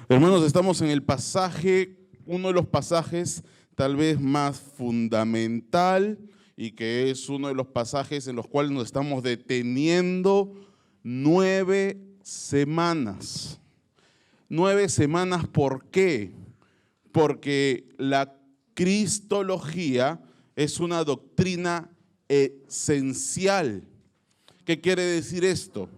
Hermanos, estamos en el pasaje, uno de los pasajes tal vez más fundamental y que es uno de los pasajes en los cuales nos estamos deteniendo 9 semanas. 9 semanas, ¿por qué? Porque la cristología es una doctrina esencial. ¿Qué quiere decir esto?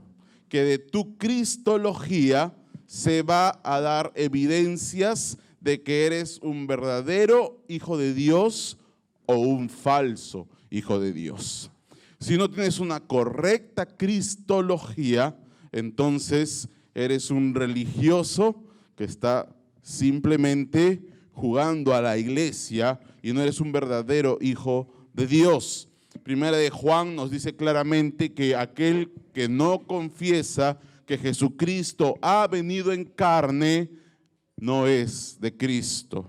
Que de tu cristología se va a dar evidencias de que eres un verdadero hijo de Dios o un falso hijo de Dios. Si no tienes una correcta cristología, entonces eres un religioso que está simplemente jugando a la iglesia y no eres un verdadero hijo de Dios. Primera de Juan nos dice claramente que aquel que no confiesa que Jesucristo ha venido en carne no es de Cristo,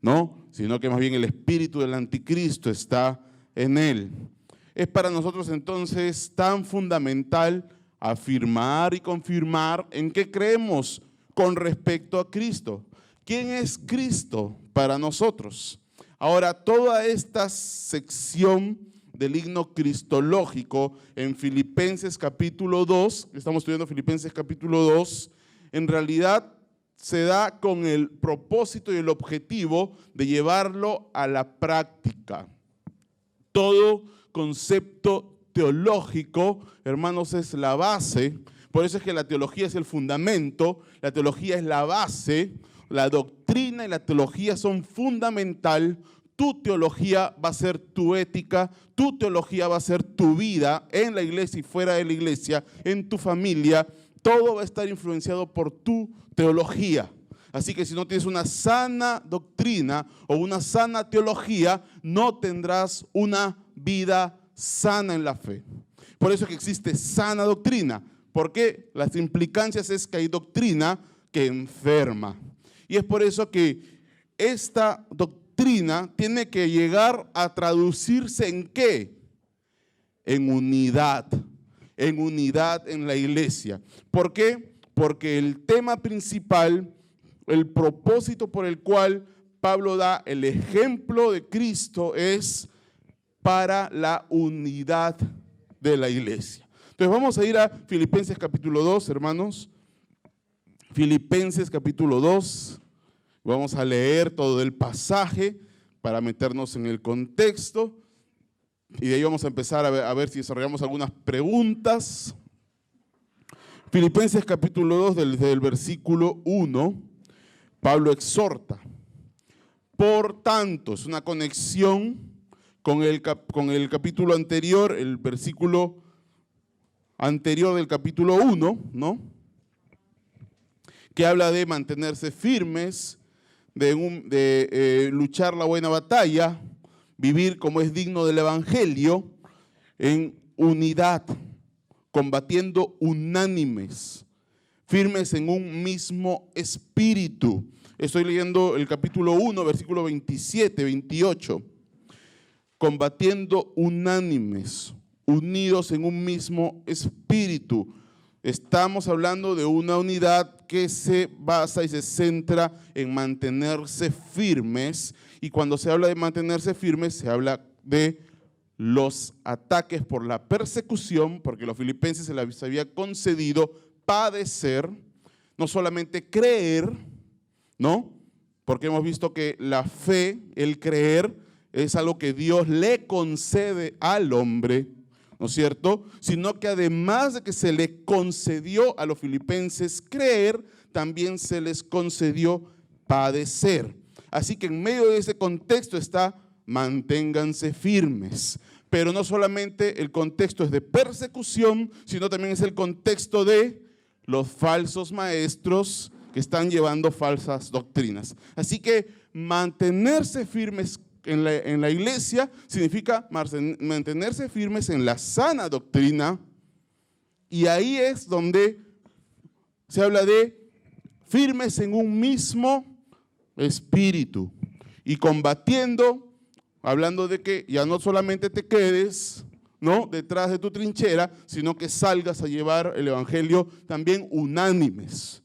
¿no? Sino que más bien el espíritu del anticristo está en él. Es para nosotros entonces tan fundamental afirmar y confirmar en qué creemos con respecto a Cristo. ¿Quién es Cristo para nosotros? Ahora, toda esta sección del himno cristológico en Filipenses capítulo 2, estamos estudiando Filipenses capítulo 2, en realidad se da con el propósito y el objetivo de llevarlo a la práctica. Todo concepto teológico, hermanos, es la base. Por eso es que la teología es el fundamento, la teología es la base, la doctrina y la teología son fundamental. Tu teología va a ser tu ética, tu teología va a ser tu vida en la iglesia y fuera de la iglesia, en tu familia. Todo va a estar influenciado por tu teología. Así que si no tienes una sana doctrina o una sana teología, no tendrás una vida sana en la fe. Por eso es que existe sana doctrina, porque las implicancias es que hay doctrina que enferma. Y es por eso que esta doctrina tiene que llegar a traducirse ¿en qué? En unidad en la iglesia. ¿Por qué? Porque el tema principal, el propósito por el cual Pablo da el ejemplo de Cristo es para la unidad de la iglesia. Entonces vamos a ir a Filipenses capítulo 2, hermanos. Filipenses capítulo 2. Vamos a leer todo el pasaje para meternos en el contexto y de ahí vamos a empezar a ver si desarrollamos algunas preguntas. Filipenses capítulo 2, desde el versículo 1, Pablo exhorta. Por tanto, es una conexión con el capítulo anterior, el versículo anterior del capítulo 1, ¿no? Que habla de mantenerse firmes, de luchar la buena batalla, vivir como es digno del evangelio, en unidad, combatiendo unánimes, firmes en un mismo espíritu. Estoy leyendo el capítulo 1, versículo 27, 28. Combatiendo unánimes, unidos en un mismo espíritu. Estamos hablando de una unidad que se basa y se centra en mantenerse firmes. Y cuando se habla de mantenerse firmes, se habla de los ataques por la persecución, porque los filipenses se les había concedido padecer, no solamente creer, ¿no? Porque hemos visto que la fe, el creer, es algo que Dios le concede al hombre, ¿no es cierto? Sino que además de que se le concedió a los filipenses creer, también se les concedió padecer. Así que en medio de ese contexto está manténganse firmes. Pero no solamente el contexto es de persecución, sino también es el contexto de los falsos maestros que están llevando falsas doctrinas. Así que mantenerse firmes en la iglesia significa mantenerse firmes en la sana doctrina, y ahí es donde se habla de firmes en un mismo espíritu y combatiendo, hablando de que ya no solamente te quedes, ¿no?, detrás de tu trinchera, sino que salgas a llevar el evangelio también unánimes,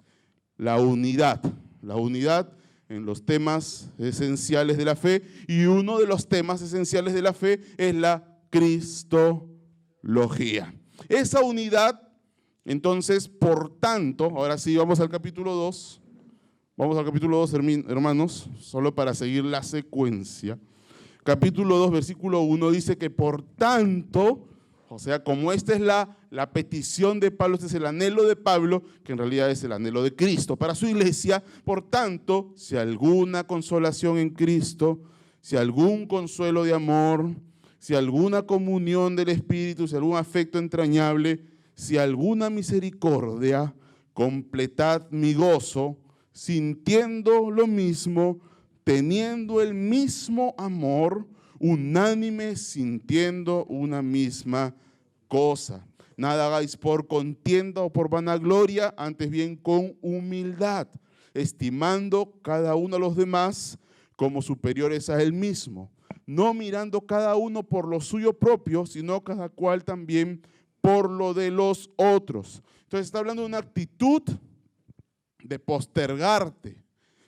la unidad, la unidad en los temas esenciales de la fe, y uno de los temas esenciales de la fe es la cristología. Esa unidad, entonces, por tanto, ahora sí vamos al capítulo 2, hermanos, solo para seguir la secuencia. Capítulo 2, versículo 1 dice que por tanto, o sea, como esta es la petición de Pablo, este es el anhelo de Pablo, que en realidad es el anhelo de Cristo para su iglesia, por tanto, si alguna consolación en Cristo, si algún consuelo de amor, si alguna comunión del Espíritu, si algún afecto entrañable, si alguna misericordia, completad mi gozo, sintiendo lo mismo, teniendo el mismo amor, unánime, sintiendo una misma cosa. Nada hagáis por contienda o por vanagloria, antes bien con humildad, estimando cada uno a los demás como superiores a él mismo, no mirando cada uno por lo suyo propio, sino cada cual también por lo de los otros. Entonces está hablando de una actitud de postergarte,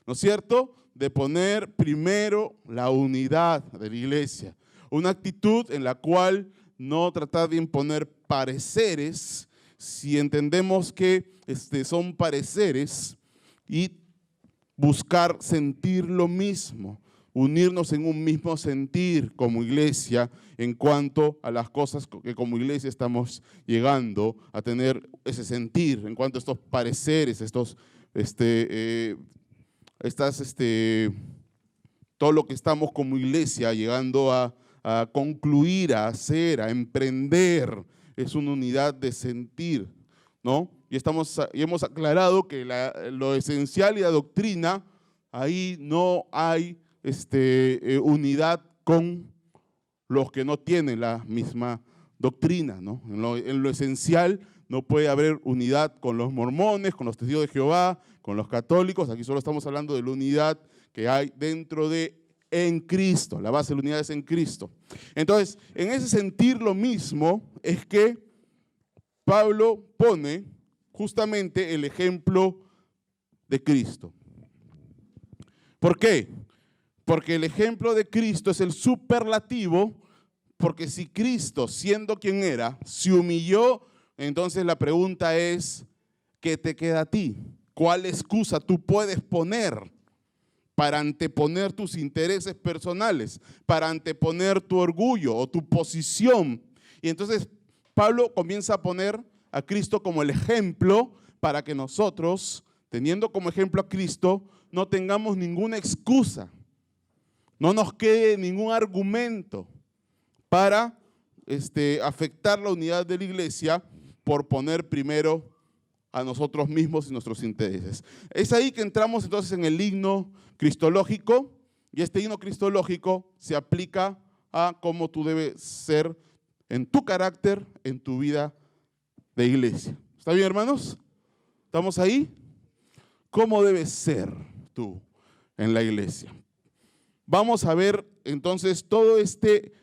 ¿no es cierto?, de poner primero la unidad de la iglesia. Una actitud en la cual no tratar de imponer pareceres, si entendemos que son pareceres, y buscar sentir lo mismo, unirnos en un mismo sentir como iglesia en cuanto a las cosas que como iglesia estamos llegando a tener ese sentir, en cuanto a estos pareceres, todo lo que estamos como iglesia llegando a concluir, a hacer, a emprender, es una unidad de sentir, ¿no? Y hemos aclarado que lo esencial y la doctrina, ahí no hay unidad con los que no tienen la misma doctrina, ¿no? En lo esencial no puede haber unidad con los mormones, con los testigos de Jehová, con los católicos. Aquí solo estamos hablando de la unidad que hay dentro de en Cristo. La base de la unidad es en Cristo. Entonces, en ese sentir lo mismo es que Pablo pone justamente el ejemplo de Cristo. ¿Por qué? Porque el ejemplo de Cristo es el superlativo, porque si Cristo, siendo quien era, se humilló, entonces la pregunta es, ¿qué te queda a ti? ¿Cuál excusa tú puedes poner para anteponer tus intereses personales, para anteponer tu orgullo o tu posición? Y entonces Pablo comienza a poner a Cristo como el ejemplo para que nosotros, teniendo como ejemplo a Cristo, no tengamos ninguna excusa, no nos quede ningún argumento para afectar la unidad de la iglesia por poner primero a nosotros mismos y nuestros intereses. Es ahí que entramos entonces en el himno cristológico, y este himno cristológico se aplica a cómo tú debes ser en tu carácter, en tu vida de iglesia. ¿Está bien, hermanos? ¿Estamos ahí? ¿Cómo debes ser tú en la iglesia? Vamos a ver entonces todo este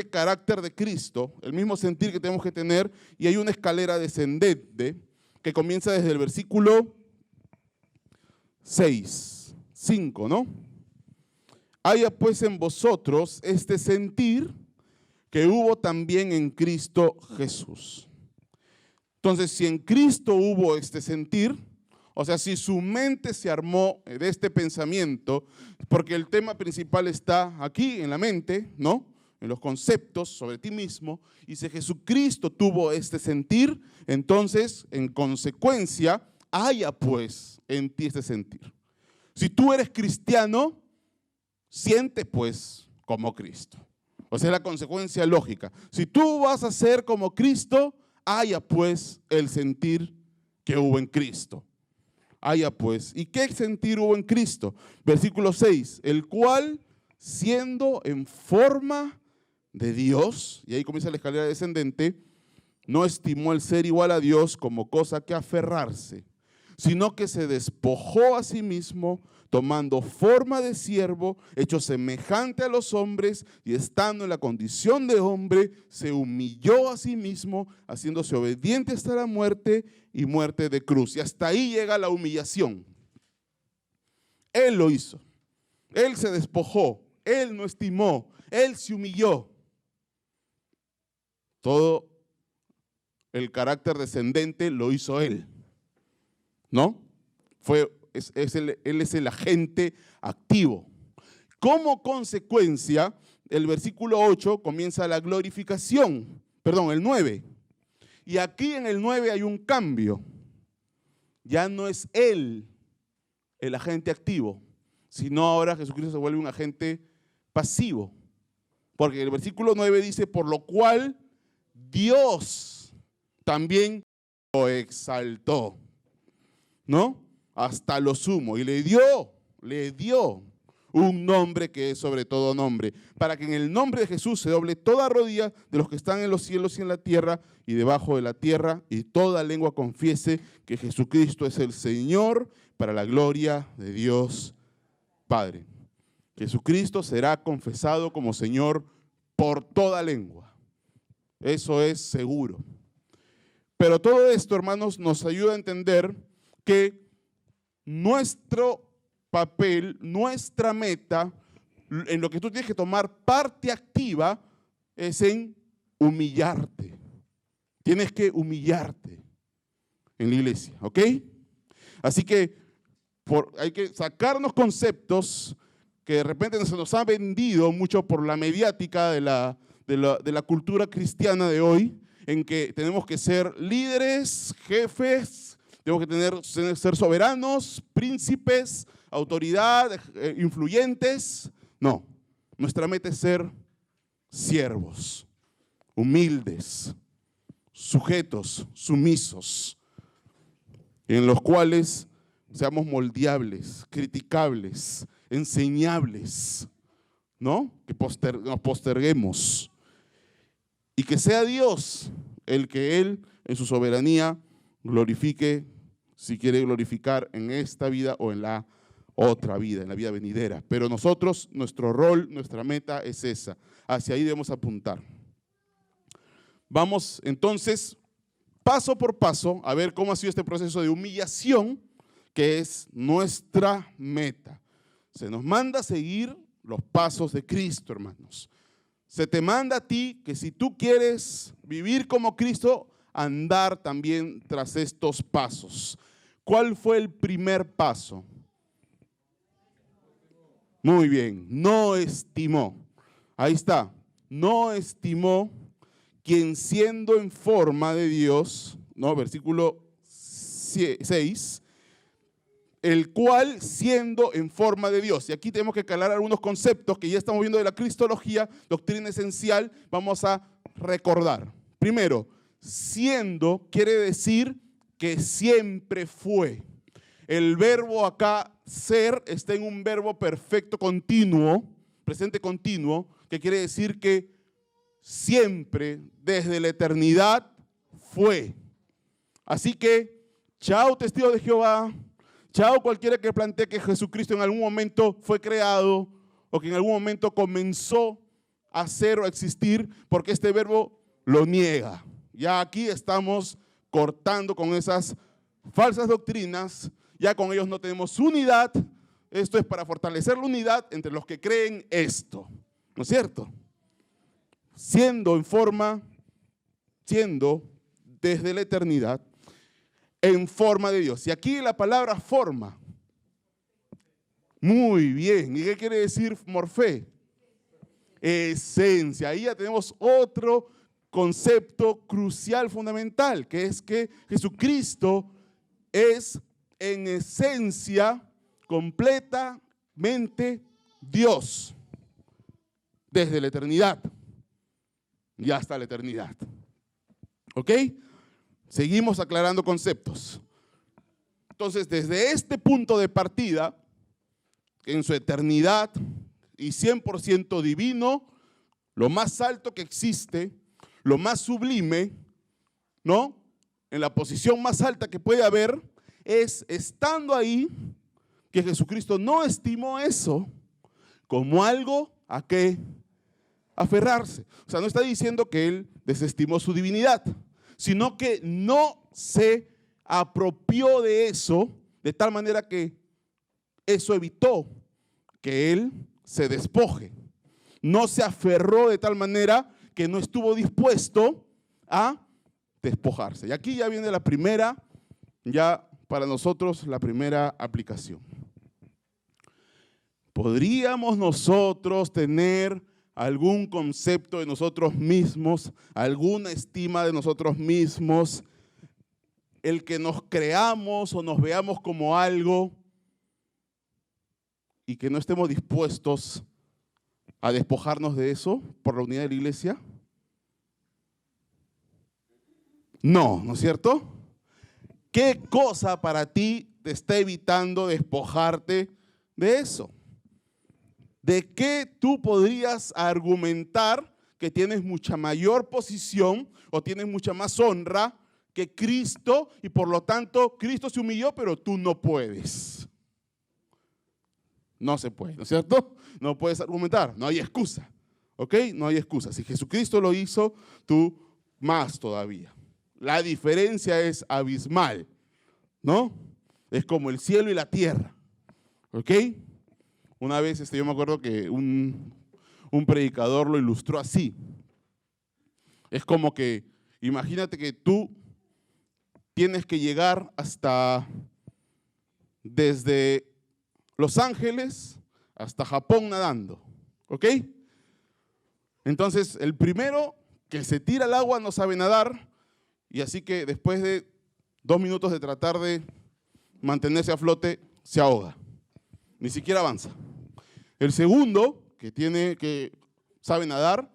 carácter de Cristo, el mismo sentir que tenemos que tener, y hay una escalera descendente que comienza desde el versículo 5, ¿no? Haya pues en vosotros este sentir que hubo también en Cristo Jesús. Entonces, si en Cristo hubo este sentir, o sea, si su mente se armó de este pensamiento, porque el tema principal está aquí en la mente, ¿no?, en los conceptos sobre ti mismo, y si Jesucristo tuvo este sentir, entonces, en consecuencia, haya pues en ti este sentir. Si tú eres cristiano, siente pues como Cristo. O sea, la consecuencia lógica. Si tú vas a ser como Cristo, haya pues el sentir que hubo en Cristo. Haya pues. ¿Y qué sentir hubo en Cristo? Versículo 6, el cual, siendo en forma de Dios, y ahí comienza la escalera descendente, no estimó el ser igual a Dios como cosa que aferrarse, sino que se despojó a sí mismo, tomando forma de siervo, hecho semejante a los hombres, y estando en la condición de hombre, se humilló a sí mismo, haciéndose obediente hasta la muerte y muerte de cruz. Y hasta ahí llega la humillación. Él lo hizo. Él se despojó. Él no estimó. Él se humilló. Todo el carácter descendente lo hizo Él, ¿no? Él es el agente activo. Como consecuencia, el versículo 8 comienza la glorificación, perdón, el 9. Y aquí en el 9 hay un cambio. Ya no es Él el agente activo, sino ahora Jesucristo se vuelve un agente pasivo. Porque el versículo 9 dice, por lo cual Dios también lo exaltó, ¿no? Hasta lo sumo. Y le dio un nombre que es sobre todo nombre, para que en el nombre de Jesús se doble toda rodilla de los que están en los cielos y en la tierra y debajo de la tierra, y toda lengua confiese que Jesucristo es el Señor, para la gloria de Dios Padre. Jesucristo será confesado como Señor por toda lengua. Eso es seguro. Pero todo esto, hermanos, nos ayuda a entender que nuestro papel, nuestra meta, en lo que tú tienes que tomar parte activa, es en humillarte. Tienes que humillarte en la iglesia, ¿ok? Así que hay que sacarnos conceptos que de repente se nos ha vendido mucho por la mediática de la cultura cristiana de hoy, en que tenemos que ser líderes, jefes, tenemos que ser soberanos, príncipes, autoridad, influyentes. No, nuestra meta es ser siervos, humildes, sujetos, sumisos, en los cuales seamos moldeables, criticables, enseñables, ¿no? Que nos posterguemos. Y que sea Dios el que Él, en su soberanía, glorifique, si quiere glorificar en esta vida o en la otra vida, en la vida venidera. Pero nosotros, nuestro rol, nuestra meta es esa. Hacia ahí debemos apuntar. Vamos entonces, paso por paso, a ver cómo ha sido este proceso de humillación, que es nuestra meta. Se nos manda a seguir los pasos de Cristo, hermanos. Se te manda a ti que si tú quieres vivir como Cristo, andar también tras estos pasos. ¿Cuál fue el primer paso? Muy bien, no estimó. Ahí está, no estimó quien siendo en forma de Dios, ¿no? Versículo 6, el cual siendo en forma de Dios. Y aquí tenemos que calar algunos conceptos que ya estamos viendo de la cristología, doctrina esencial, vamos a recordar. Primero, siendo quiere decir que siempre fue. El verbo acá, ser, está en un verbo perfecto continuo, presente continuo, que quiere decir que siempre, desde la eternidad, fue. Así que, chao testigos de Jehová, chao cualquiera que plantee que Jesucristo en algún momento fue creado o que en algún momento comenzó a ser o a existir, porque este verbo lo niega. Ya aquí estamos cortando con esas falsas doctrinas, ya con ellos no tenemos unidad. Esto es para fortalecer la unidad entre los que creen esto, ¿no es cierto? Siendo desde la eternidad, en forma de Dios. Y aquí la palabra forma. Muy bien. ¿Y qué quiere decir morfé? Esencia. Ahí ya tenemos otro concepto crucial, fundamental, que es que Jesucristo es en esencia completamente Dios. Desde la eternidad y hasta la eternidad. ¿Ok? Seguimos aclarando conceptos. Entonces, desde este punto de partida, en su eternidad y 100% divino, lo más alto que existe, lo más sublime, ¿no? En la posición más alta que puede haber, es estando ahí, que Jesucristo no estimó eso como algo a qué aferrarse. O sea, no está diciendo que Él desestimó su divinidad, sino que no se apropió de eso de tal manera que eso evitó que él se despoje. No se aferró de tal manera que no estuvo dispuesto a despojarse. Y aquí ya viene la primera, ya para nosotros la primera aplicación. ¿Podríamos nosotros tener algún concepto de nosotros mismos, alguna estima de nosotros mismos, el que nos creamos o nos veamos como algo y que no estemos dispuestos a despojarnos de eso por la unidad de la iglesia? No, ¿no es cierto? ¿Qué cosa para ti te está evitando despojarte de eso? ¿De qué tú podrías argumentar que tienes mucha mayor posición o tienes mucha más honra que Cristo y por lo tanto Cristo se humilló, pero tú no puedes? No se puede, ¿no es cierto? No puedes argumentar, no hay excusa, ¿ok? No hay excusa. Si Jesucristo lo hizo, tú más todavía. La diferencia es abismal, ¿no? Es como el cielo y la tierra, ¿ok? Una vez yo me acuerdo que un predicador lo ilustró así. Es como que, imagínate que tú tienes que llegar hasta, desde Los Ángeles hasta Japón nadando, ¿ok? Entonces, el primero que se tira al agua no sabe nadar, y así que después de 2 minutos de tratar de mantenerse a flote, se ahoga. Ni siquiera avanza. El segundo, que sabe nadar,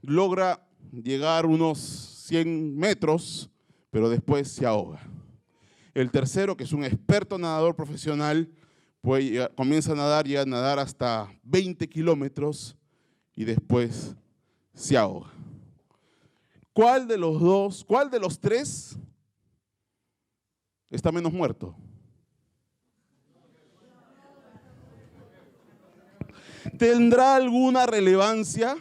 logra llegar unos 100 metros, pero después se ahoga. El tercero, que es un experto nadador profesional, pues comienza a nadar, llega a nadar hasta 20 kilómetros y después se ahoga. ¿Cuál de los tres está menos muerto? ¿Tendrá alguna relevancia?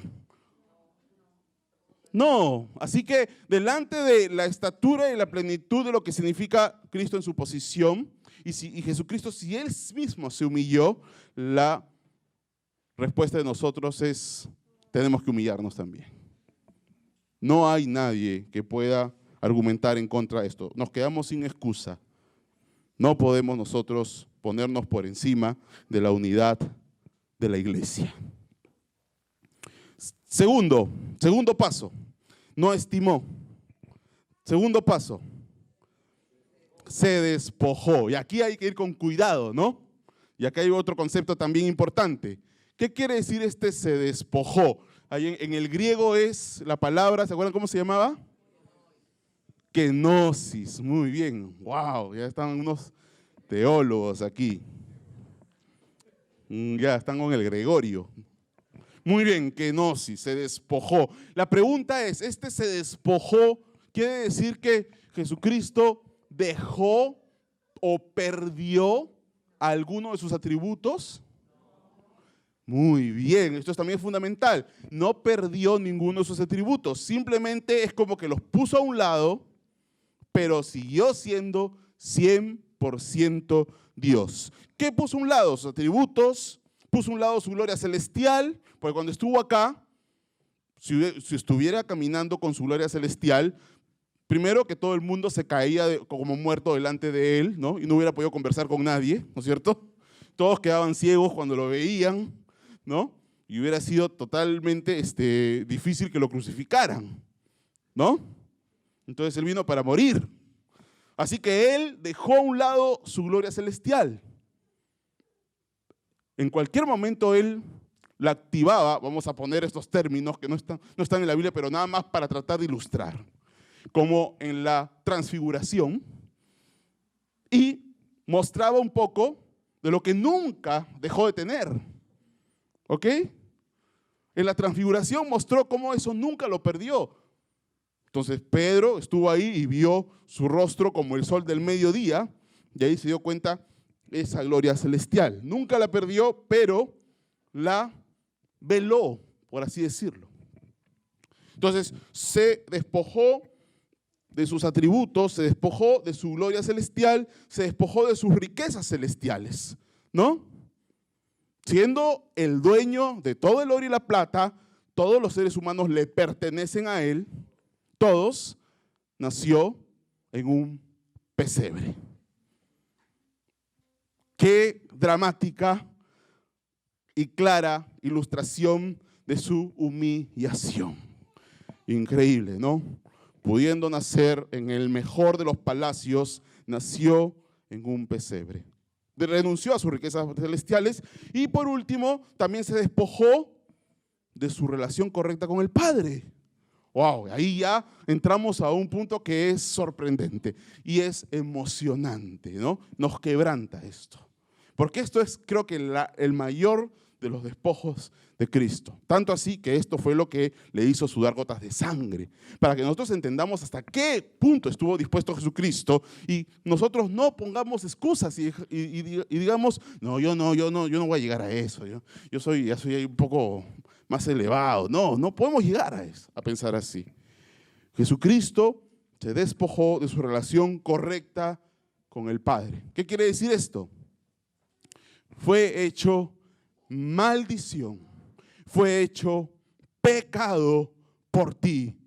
No. Así que delante de la estatura y la plenitud de lo que significa Cristo en su posición, y Jesucristo, si Él mismo se humilló, la respuesta de nosotros es: tenemos que humillarnos también. No hay nadie que pueda argumentar en contra de esto. Nos quedamos sin excusa. No podemos nosotros ponernos por encima de la unidad de la iglesia. Segundo paso, no estimó. Segundo paso, se despojó. Y aquí hay que ir con cuidado, ¿no? Y acá hay otro concepto también importante. ¿Qué quiere decir se despojó? Ahí en el griego es la palabra, ¿se acuerdan cómo se llamaba? Kenosis. Muy bien. Wow, ya están unos teólogos aquí. Ya están con el Gregorio. Muy bien, kenosis, se despojó. La pregunta es, se despojó, ¿quiere decir que Jesucristo dejó o perdió alguno de sus atributos? Muy bien, esto también es fundamental. No perdió ninguno de sus atributos, simplemente es como que los puso a un lado, pero siguió siendo 100% Dios. ¿Qué puso a un lado? Sus atributos, puso a un lado su gloria celestial, porque cuando estuvo acá, si estuviera caminando con su gloria celestial, primero que todo el mundo se caía como muerto delante de él, ¿no? Y no hubiera podido conversar con nadie, ¿no es cierto? Todos quedaban ciegos cuando lo veían, ¿no? Y hubiera sido totalmente difícil que lo crucificaran, ¿no? Entonces él vino para morir. Así que él dejó a un lado su gloria celestial. En cualquier momento él la activaba, vamos a poner estos términos que no están en la Biblia, pero nada más para tratar de ilustrar, como en la transfiguración, y mostraba un poco de lo que nunca dejó de tener. ¿Ok? En la transfiguración mostró cómo eso nunca lo perdió. Entonces Pedro estuvo ahí y vio su rostro como el sol del mediodía, y ahí se dio cuenta esa gloria celestial. Nunca la perdió, pero la veló, por así decirlo. Entonces se despojó de sus atributos, se despojó de su gloria celestial, se despojó de sus riquezas celestiales. ¿no? Siendo el dueño de todo el oro y la plata, todos los seres humanos le pertenecen a él, todos, nació en un pesebre. Qué dramática y clara ilustración de su humillación. Increíble, ¿no? Pudiendo nacer en el mejor de los palacios, nació en un pesebre. Renunció a sus riquezas celestiales y por último también se despojó de su relación correcta con el Padre. Wow, ahí ya entramos a un punto que es sorprendente y es emocionante, ¿no? Nos quebranta esto. Porque esto es, creo que, el mayor de los despojos de Cristo. Tanto así que esto fue lo que le hizo sudar gotas de sangre. Para que nosotros entendamos hasta qué punto estuvo dispuesto Jesucristo y nosotros no pongamos excusas y digamos, no, yo no voy a llegar a eso. Ya soy un poco más elevado. No podemos llegar a eso, a pensar así. Jesucristo se despojó de su relación correcta con el Padre. ¿Qué quiere decir esto? Fue hecho maldición, fue hecho pecado por ti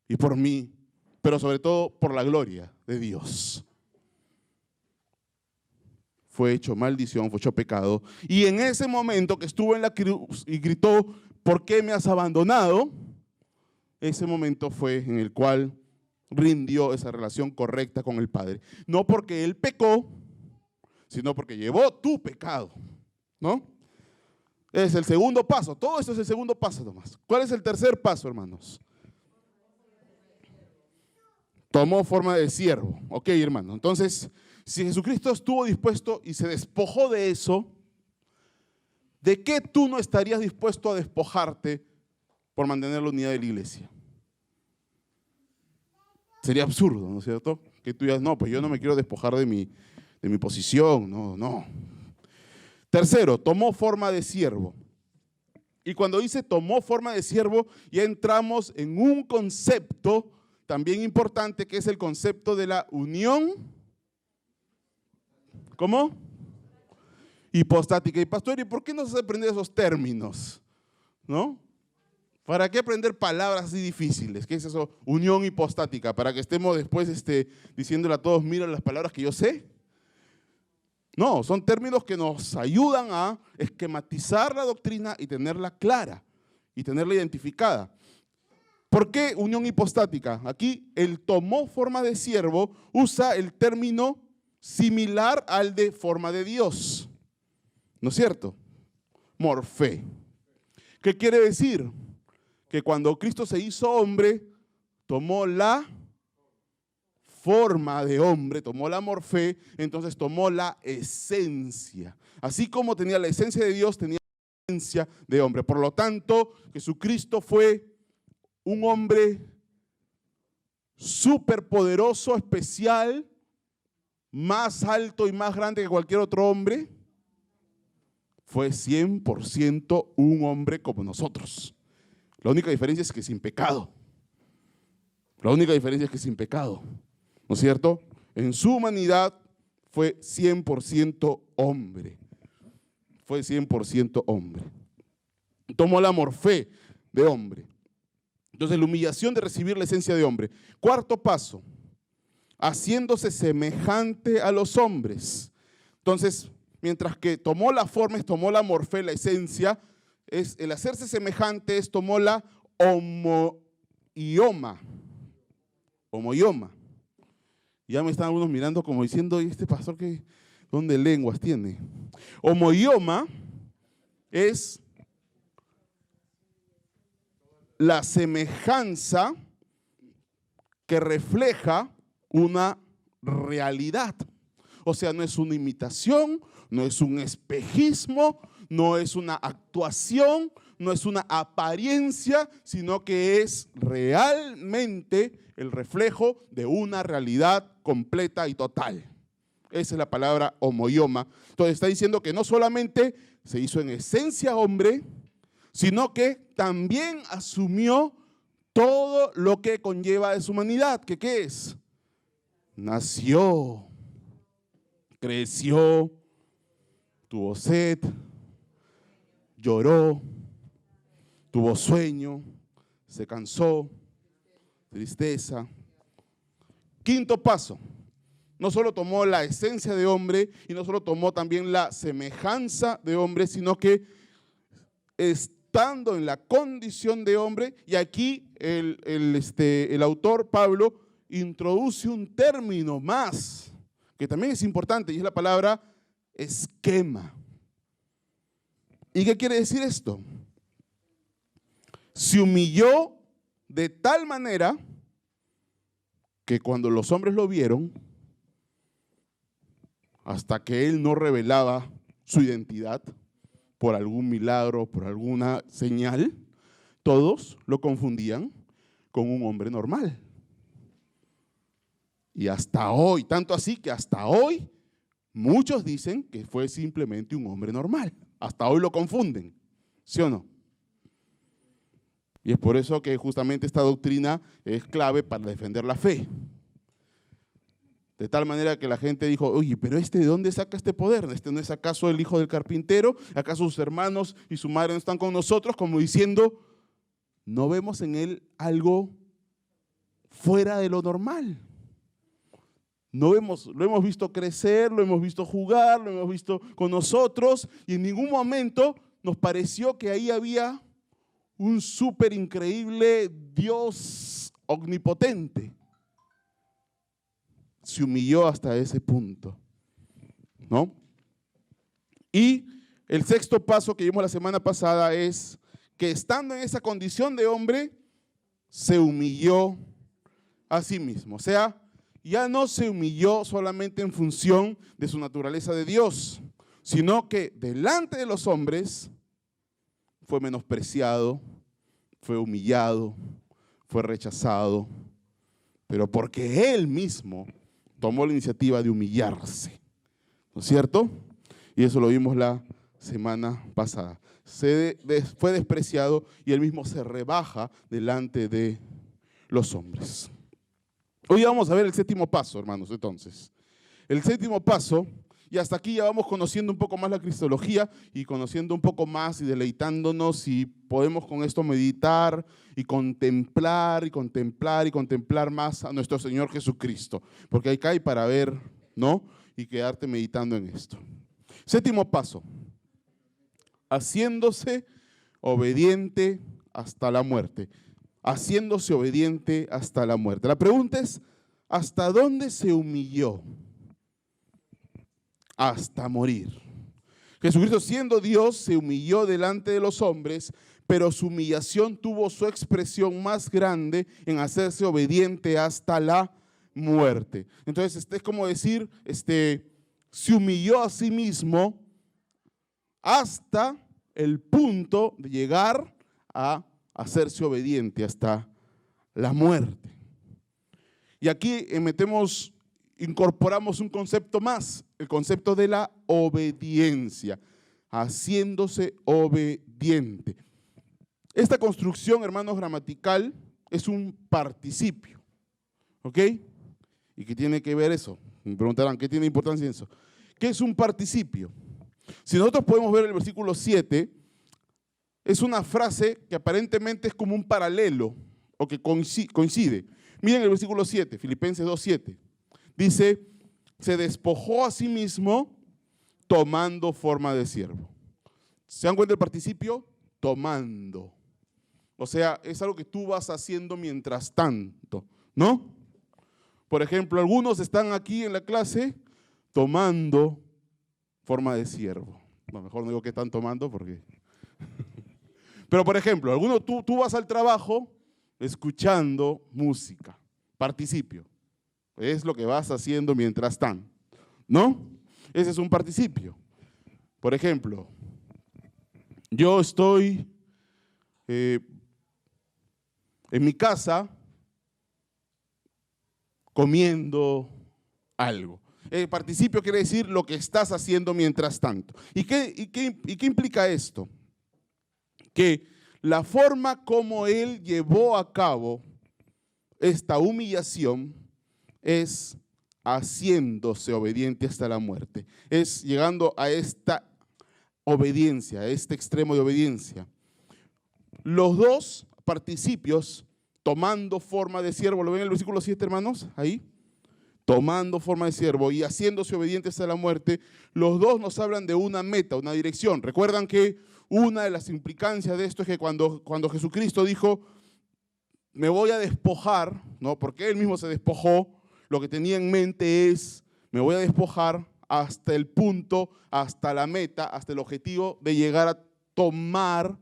y por mí, pero sobre todo por la gloria de Dios. Fue hecho maldición, fue hecho pecado. Y en ese momento que estuvo en la cruz y gritó, ¿por qué me has abandonado? Ese momento fue en el cual rindió esa relación correcta con el Padre. No porque él pecó, sino porque llevó tu pecado, ¿no? Es el segundo paso. Todo esto es el segundo paso, Tomás. ¿Cuál es el tercer paso, hermanos? Tomó forma de siervo. Ok, hermano. Entonces, si Jesucristo estuvo dispuesto y se despojó de eso, ¿de qué tú no estarías dispuesto a despojarte por mantener la unidad de la iglesia? Sería absurdo, ¿no es cierto? Que tú digas, no, pues yo no me quiero despojar de mi posición. No. Tercero, tomó forma de siervo. Y cuando dice tomó forma de siervo, ya entramos en un concepto también importante que es el concepto de la unión. ¿Cómo? Hipostática. Y pastor, ¿y por qué nos hace aprender esos términos? ¿No? ¿Para qué aprender palabras así difíciles? ¿Qué es eso? Unión hipostática. Para que estemos después diciéndole a todos, mira las palabras que yo sé. No, son términos que nos ayudan a esquematizar la doctrina y tenerla clara y tenerla identificada. ¿Por qué unión hipostática? Aquí el tomó forma de siervo usa el término similar al de forma de Dios. ¿No es cierto? Morfé. ¿Qué quiere decir? Que cuando Cristo se hizo hombre, tomó la forma de hombre, tomó la morfé, entonces tomó la esencia. Así como tenía la esencia de Dios, tenía la esencia de hombre. Por lo tanto, Jesucristo fue un hombre superpoderoso, especial, más alto y más grande que cualquier otro hombre. Fue 100% un hombre como nosotros. La única diferencia es que sin pecado. La única diferencia es que sin pecado. ¿No es cierto? En su humanidad fue 100% hombre. Fue 100% hombre. Tomó la morfé de hombre. Entonces, la humillación de recibir la esencia de hombre. Cuarto paso, haciéndose semejante a los hombres. Entonces, mientras que tomó la forma, tomó la morfé, la esencia, el hacerse semejante tomó la homoioma. Homoioma. Ya me están algunos mirando como diciendo, ¿y este pastor qué? ¿Dónde lenguas tiene? Homoioma es la semejanza que refleja una realidad. O sea, no es una imitación, no es un espejismo, no es una actuación, no es una apariencia, sino que es realmente el reflejo de una realidad completa y total. Esa es la palabra homoioma. Entonces está diciendo que no solamente se hizo en esencia hombre, sino que también asumió todo lo que conlleva de su humanidad. ¿Qué es? Nació, creció, tuvo sed, lloró, tuvo sueño, se cansó, tristeza. Quinto paso, no solo tomó la esencia de hombre y no solo tomó también la semejanza de hombre, sino que estando en la condición de hombre, y aquí el autor Pablo introduce un término más, que también es importante, y es la palabra esquema. ¿Y qué quiere decir esto? Se humilló de tal manera que cuando los hombres lo vieron, hasta que él no revelaba su identidad por algún milagro, por alguna señal, todos lo confundían con un hombre normal. Y hasta hoy, tanto así que hasta hoy, muchos dicen que fue simplemente un hombre normal. Hasta hoy lo confunden, ¿sí o no? Y es por eso que justamente esta doctrina es clave para defender la fe. De tal manera que la gente dijo, oye, pero ¿de dónde saca este poder? ¿No es acaso el hijo del carpintero? ¿Acaso sus hermanos y su madre no están con nosotros? Como diciendo, no vemos en él algo fuera de lo normal. Lo hemos visto crecer, lo hemos visto jugar, lo hemos visto con nosotros y en ningún momento nos pareció que ahí había un súper increíble Dios omnipotente. Se humilló hasta ese punto, ¿no? Y el sexto paso que vimos la semana pasada es que estando en esa condición de hombre, se humilló a sí mismo. O sea, ya no se humilló solamente en función de su naturaleza de Dios, sino que delante de los hombres fue menospreciado, fue humillado, fue rechazado, pero porque él mismo tomó la iniciativa de humillarse, ¿no es cierto? Y eso lo vimos la semana pasada. Fue despreciado y él mismo se rebaja delante de los hombres. Hoy vamos a ver el séptimo paso, hermanos, entonces. El séptimo paso, y hasta aquí ya vamos conociendo un poco más la cristología y conociendo un poco más y deleitándonos y podemos con esto meditar y contemplar y contemplar y contemplar más a nuestro Señor Jesucristo. Porque acá hay para ver, ¿no? Y quedarte meditando en esto. Séptimo paso, haciéndose obediente hasta la muerte. Haciéndose obediente hasta la muerte. La pregunta es, ¿hasta dónde se humilló? Hasta morir. Jesucristo, siendo Dios, se humilló delante de los hombres, pero su humillación tuvo su expresión más grande en hacerse obediente hasta la muerte. Entonces, es como decir, se humilló a sí mismo hasta el punto de llegar a hacerse obediente hasta la muerte. Y aquí incorporamos un concepto más, el concepto de la obediencia, haciéndose obediente. Esta construcción, hermanos, gramatical es un participio, ¿ok? ¿Y qué tiene que ver eso? Me preguntarán, ¿qué tiene importancia en eso? ¿Qué es un participio? Si nosotros podemos ver el versículo 7, es una frase que aparentemente es como un paralelo o que coincide. Miren el versículo 7, Filipenses 2:7. Dice, se despojó a sí mismo tomando forma de siervo. ¿Se dan cuenta del participio? Tomando. O sea, es algo que tú vas haciendo mientras tanto, ¿no? Por ejemplo, algunos están aquí en la clase tomando forma de siervo. No, mejor no digo que están tomando porque... Pero, por ejemplo, tú vas al trabajo escuchando música, participio. Es lo que vas haciendo mientras tanto, ¿no? Ese es un participio. Por ejemplo, yo estoy en mi casa comiendo algo. El participio quiere decir lo que estás haciendo mientras tanto. ¿Y qué implica esto? Que la forma como él llevó a cabo esta humillación es haciéndose obediente hasta la muerte. Es llegando a esta obediencia, este extremo de obediencia. Los dos participios, tomando forma de siervo, ¿lo ven en el versículo 7, hermanos? Ahí. Tomando forma de siervo y haciéndose obedientes a la muerte, los dos nos hablan de una meta, una dirección. Recuerdan que una de las implicancias de esto es que cuando Jesucristo dijo, me voy a despojar, ¿no? Porque él mismo se despojó, lo que tenía en mente es, me voy a despojar hasta el punto, hasta la meta, hasta el objetivo de llegar a tomar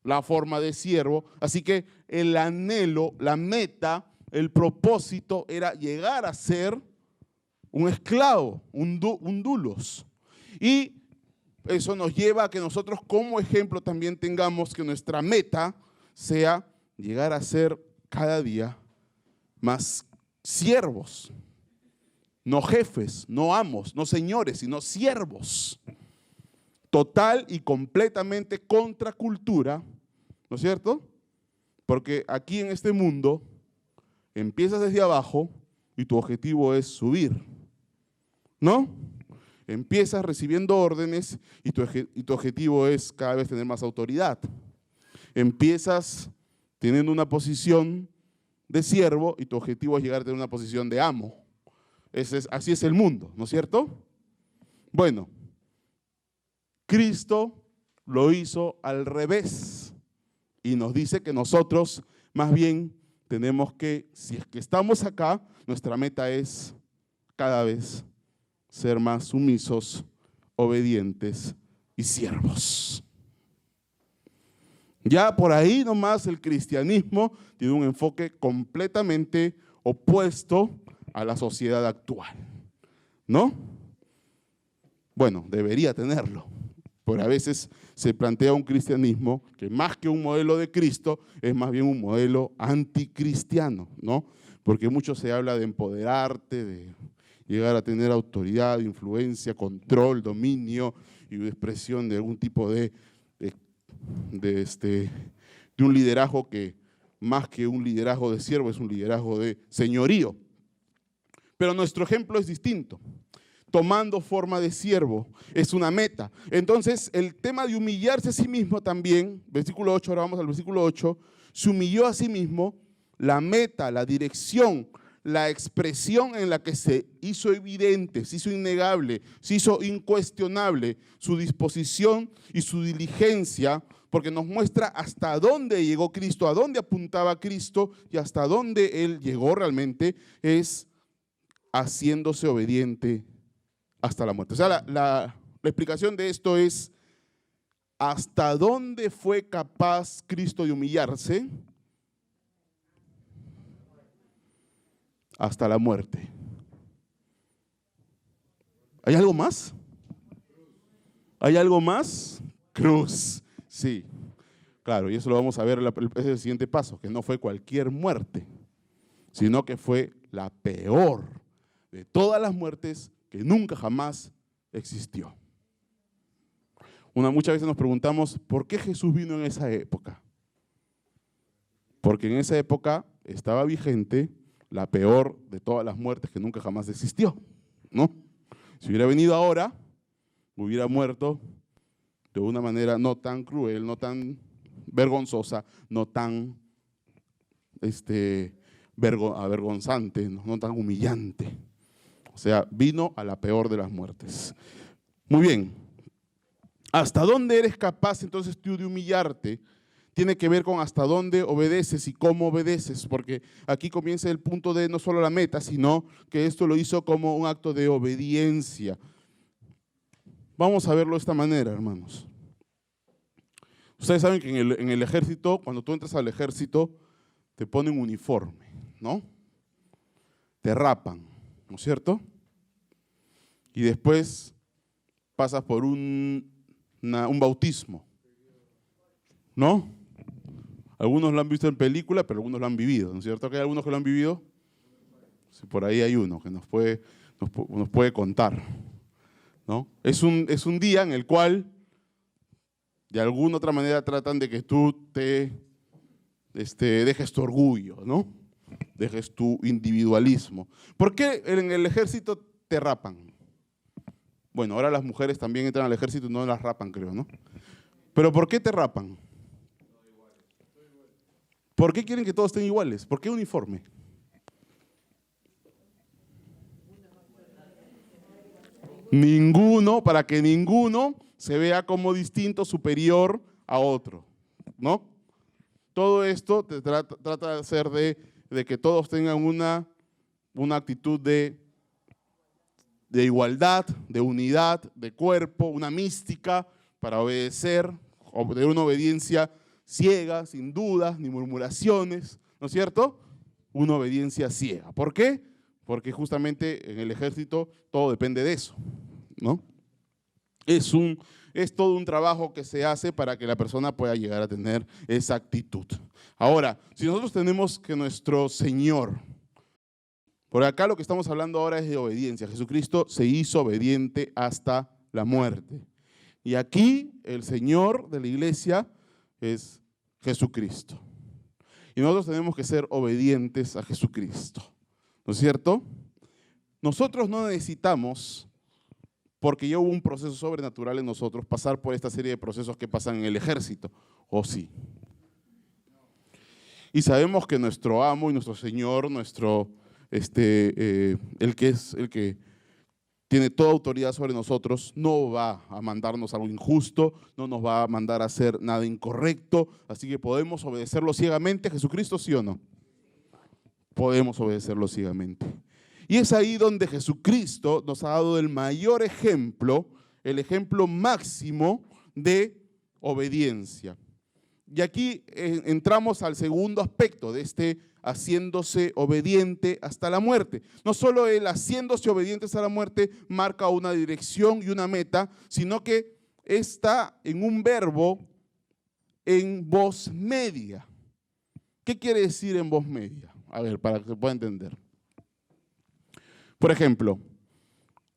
la forma de siervo. Así que el anhelo, la meta, el propósito era llegar a ser un esclavo, un dulos. Y eso nos lleva a que nosotros como ejemplo también tengamos que nuestra meta sea llegar a ser cada día más siervos. No jefes, no amos, no señores, sino siervos. Total y completamente contra cultura, ¿no es cierto? Porque aquí en este mundo empiezas desde abajo y tu objetivo es subir, ¿no? Empiezas recibiendo órdenes y tu objetivo es cada vez tener más autoridad. Empiezas teniendo una posición de siervo y tu objetivo es llegar a tener una posición de amo. Así es el mundo, ¿no es cierto? Bueno, Cristo lo hizo al revés y nos dice que nosotros más bien tenemos que, si es que estamos acá, nuestra meta es cada vez ser más sumisos, obedientes y siervos. Ya por ahí nomás el cristianismo tiene un enfoque completamente opuesto a la sociedad actual, ¿no? Bueno, debería tenerlo, pero a veces se plantea un cristianismo que más que un modelo de Cristo es más bien un modelo anticristiano, ¿no? Porque mucho se habla de empoderarte, de llegar a tener autoridad, influencia, control, dominio y expresión de algún tipo de un liderazgo que más que un liderazgo de siervo es un liderazgo de señorío. Pero nuestro ejemplo es distinto. Tomando forma de siervo es una meta. Entonces, el tema de humillarse a sí mismo también, versículo 8, ahora vamos al versículo 8, se humilló a sí mismo, la meta, la dirección, la expresión en la que se hizo evidente, se hizo innegable, se hizo incuestionable su disposición y su diligencia, porque nos muestra hasta dónde llegó Cristo, a dónde apuntaba Cristo y hasta dónde Él llegó realmente, es haciéndose obediente hasta la muerte. O sea, la explicación de esto es hasta dónde fue capaz Cristo de humillarse hasta la muerte. ¿Hay algo más? ¿Hay algo más? Cruz. Sí, claro, y eso lo vamos a ver, es el siguiente paso, que no fue cualquier muerte, sino que fue la peor de todas las muertes que nunca jamás existió. Muchas veces nos preguntamos, ¿por qué Jesús vino en esa época? Porque en esa época estaba vigente la peor de todas las muertes que nunca jamás existió, ¿no? Si hubiera venido ahora, hubiera muerto de una manera no tan cruel, no tan vergonzosa, no tan avergonzante, no tan humillante. O sea, vino a la peor de las muertes. Muy bien. ¿Hasta dónde eres capaz entonces tú de humillarte? Tiene que ver con hasta dónde obedeces y cómo obedeces, porque aquí comienza el punto de no solo la meta, sino que esto lo hizo como un acto de obediencia. Vamos a verlo de esta manera, hermanos. Ustedes saben que en el ejército, cuando tú entras al ejército, te ponen uniforme, ¿no? Te rapan, ¿no es cierto? Y después pasas por un bautismo, ¿no? Algunos lo han visto en película, pero algunos lo han vivido, ¿no es cierto? ¿Que hay algunos que lo han vivido? Sí, por ahí hay uno que nos puede contar, ¿no? Es un día en el cual de alguna otra manera tratan de que tú dejes tu orgullo, ¿no? Dejes tu individualismo. ¿Por qué en el ejército te rapan? Bueno, ahora las mujeres también entran al ejército y no las rapan, creo, ¿no? Pero ¿por qué te rapan? ¿Por qué quieren que todos estén iguales? ¿Por qué uniforme? Ninguno, para que ninguno se vea como distinto, superior a otro, ¿no? Todo esto trata de hacer de que todos tengan una actitud de igualdad, de unidad, de cuerpo, una mística para obedecer, de una obediencia ciega, sin dudas, ni murmuraciones, ¿no es cierto? Una obediencia ciega. ¿Por qué? Porque justamente en el ejército todo depende de eso, ¿no? Es todo un trabajo que se hace para que la persona pueda llegar a tener esa actitud. Ahora, si nosotros tenemos que nuestro Señor, por acá lo que estamos hablando ahora es de obediencia. Jesucristo se hizo obediente hasta la muerte. Y aquí el Señor de la iglesia es Jesucristo. Y nosotros tenemos que ser obedientes a Jesucristo, ¿no es cierto? Nosotros no necesitamos, porque ya hubo un proceso sobrenatural en nosotros, pasar por esta serie de procesos que pasan en el ejército, ¿o sí? Y sabemos que nuestro amo y nuestro Señor, el que tiene toda autoridad sobre nosotros, no va a mandarnos algo injusto, no nos va a mandar a hacer nada incorrecto, así que podemos obedecerlo ciegamente. ¿Jesucristo sí o no? Podemos obedecerlo ciegamente. Y es ahí donde Jesucristo nos ha dado el mayor ejemplo, el ejemplo máximo de obediencia. Y aquí entramos al segundo aspecto de este haciéndose obediente hasta la muerte. No solo el haciéndose obediente hasta la muerte marca una dirección y una meta, sino que está en un verbo en voz media. ¿Qué quiere decir en voz media? A ver, para que se pueda entender. Por ejemplo,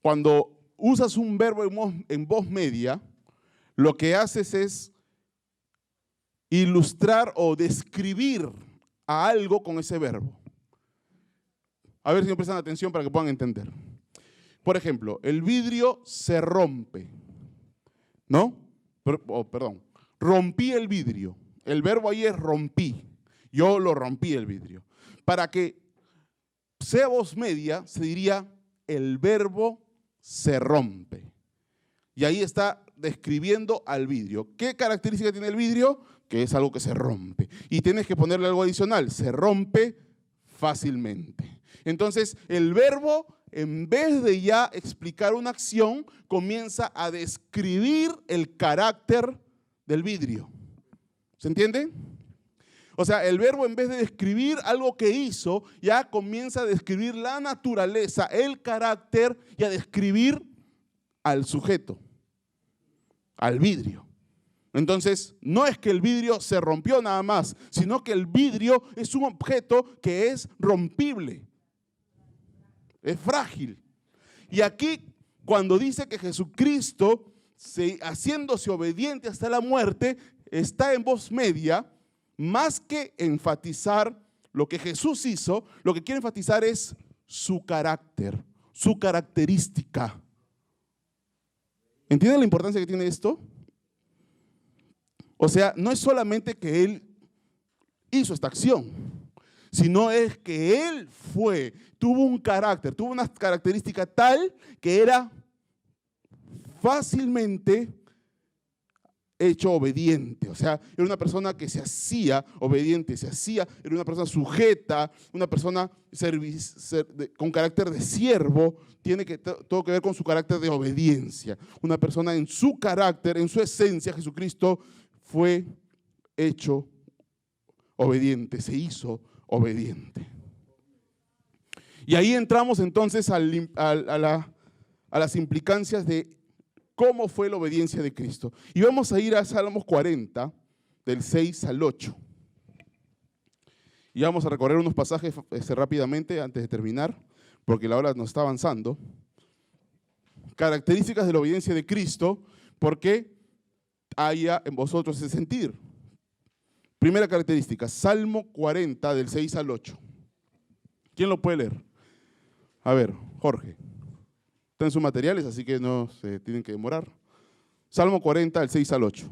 cuando usas un verbo en voz media, lo que haces es ilustrar o describir a algo con ese verbo. A ver si me prestan atención para que puedan entender. Por ejemplo, el vidrio se rompe, ¿no? Perdón, rompí el vidrio. El verbo ahí es rompí. Yo lo rompí el vidrio. Para que sea voz media, se diría el verbo se rompe. Y ahí está describiendo al vidrio. ¿Qué característica tiene el vidrio? Que es algo que se rompe. Y tienes que ponerle algo adicional, se rompe fácilmente. Entonces, el verbo, en vez de ya explicar una acción, comienza a describir el carácter del vidrio. ¿Se entiende? O sea, el verbo, en vez de describir algo que hizo, ya comienza a describir la naturaleza, el carácter y a describir al sujeto, al vidrio. Entonces, no es que el vidrio se rompió nada más, sino que el vidrio es un objeto que es rompible, es frágil. Y aquí, cuando dice que Jesucristo, haciéndose obediente hasta la muerte, está en voz media, más que enfatizar lo que Jesús hizo, lo que quiere enfatizar es su carácter, su característica. ¿Entienden la importancia que tiene esto? O sea, no es solamente que Él hizo esta acción, sino es que Él tuvo un carácter, tuvo una característica tal que era fácilmente hecho obediente. O sea, era una persona que se hacía obediente, era una persona sujeta, una persona con carácter de siervo, tiene todo que ver con su carácter de obediencia. Una persona en su carácter, en su esencia, Jesucristo fue hecho obediente, se hizo obediente. Y ahí entramos entonces a las implicancias de cómo fue la obediencia de Cristo. Y vamos a ir a Salmos 40, del 6 al 8. Y vamos a recorrer unos pasajes rápidamente antes de terminar, porque la hora nos está avanzando. Características de la obediencia de Cristo, porque haya en vosotros ese sentir. Primera característica, Salmo 40, del 6 al 8. ¿Quién lo puede leer? A ver, Jorge. Está en sus materiales, así que no se tienen que demorar. Salmo 40, del 6 al 8.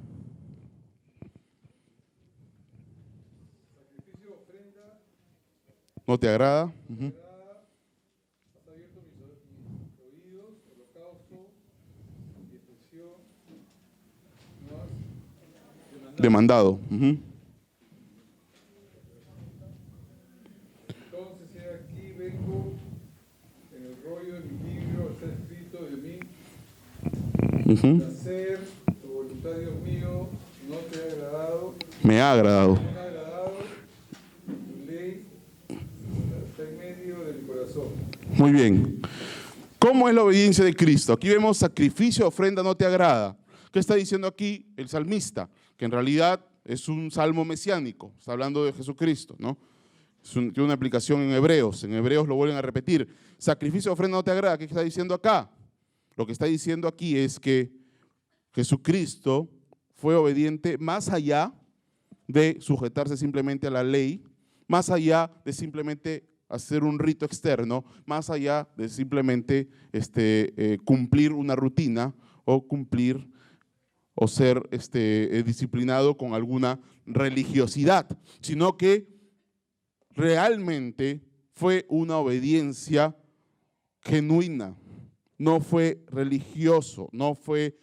¿No te agrada? Has abierto mis oídos, holocausto y expresión no has Demandado. Entonces, he aquí vengo en el rollo de mi libro, está escrito de mí, hacer tu voluntad, Dios mío, no te ha agradado, Me ha agradado. me ha agradado, tu ley está en medio de mi corazón. Muy bien. ¿Cómo es la obediencia de Cristo? Aquí vemos sacrificio, ofrenda, no te agrada. ¿Qué está diciendo aquí el salmista? Que en realidad es un salmo mesiánico. Está hablando de Jesucristo, ¿no? Tiene una aplicación en Hebreos. En Hebreos lo vuelven a repetir. Sacrificio, ofrenda, no te agrada. ¿Qué está diciendo acá? Lo que está diciendo aquí es que Jesucristo fue obediente más allá de sujetarse simplemente a la ley, más allá de simplemente hacer un rito externo, más allá de simplemente cumplir una rutina o cumplir o ser disciplinado con alguna religiosidad, sino que realmente fue una obediencia genuina, no fue religioso, no fue